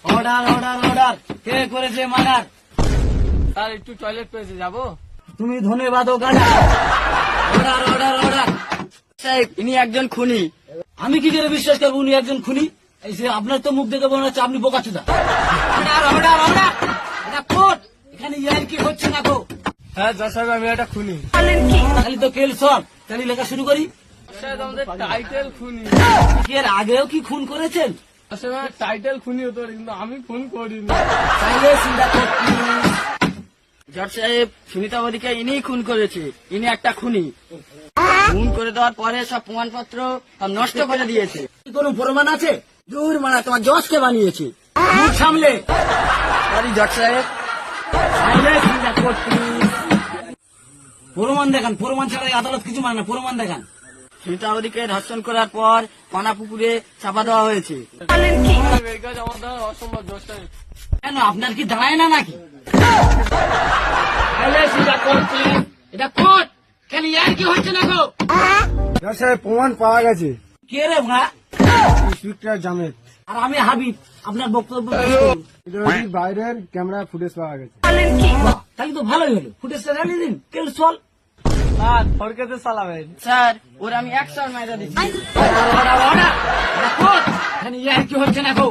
Order order order, কে করেছে murder? Sir একটু toilet পেয়েছে, যাবো? তুমি ধন্যবাদ ও গাজা। Order order order. সাহেব ইনি একজন খুনি। আমি কি করে বিশ্বাস করবো উনি একজন খুনি? এই যে আপনার তো মুখ দেখে মনে হচ্ছে আপনি বোকাচোদা। অর্ডার অর্ডার অর্ডার, এটা কোর্ট, এখানে ইয়ার কি হচ্ছে না গো? হ্যাঁ জজ সাহেব, আমি একটা খুনি। খালি তো কেল সব, তাহলে লেখা শুরু করি। সাহেব আমাদের টাইটেল খুনি। কি এর আগেও কি খুন করেছেন? আসলে টাইটেল খুনি হতে পারে, কিন্তু আমি খুন করিনি। তাইলে চিন্তা করছি। জজ সাহেব সুনিতাবতীকে ইনি খুন করেছে, ইনি একটা খুনি। খুন করে দেওয়ার পরে সব প্রমাণপত্র সব নষ্ট করে দিয়েছে। কি কোনো প্রমাণ আছে? দূর মানা, তোমার জজকে বানিয়েছে। মুখ সামলে। সরি জজ সাহেব। তাইলে চিন্তা করছি। প্রমাণ দেখান, প্রমাণ ছাড়া এই আদালত কিছু মানে না, প্রমাণ দেখান। সুনিতাবতীকে ধর্ষণ করার পর পানা পুকুরে চাপা দেওয়া হয়েছে। এই কাজ আমার দ্বারা অসম্ভব জজ সাহেব। কেন আপনার কি দাঁড়ায় না নাকি? তাইলে চিন্তা করছি। এটা কোর্ট, কেন ইয়ার কি হচ্ছে না গো? জজ সাহেব প্রমাণ পাওয়া গেছে। কে রে ভাই? ইন্সপেক্টর জামেদ। আর আমি হাবিব, আপনার বক্তব্য পেশ করুন। এটা হচ্ছে বাইরের ক্যামেরা ফুটেজ পাওয়া গেছে। বাহ, তাহলে তো ভালোই হলো, ফুটেজটা জ্বালিয়ে দিন, কেল চল। স্যার ফরকেতে চালাবেন। স্যার ওরা আমি 100 মাইরা দিচ্ছি। অর্ডার অর্ডার অর্ডার, এটা কোর্ট, কেন ইয়ার কি হচ্ছে না গো?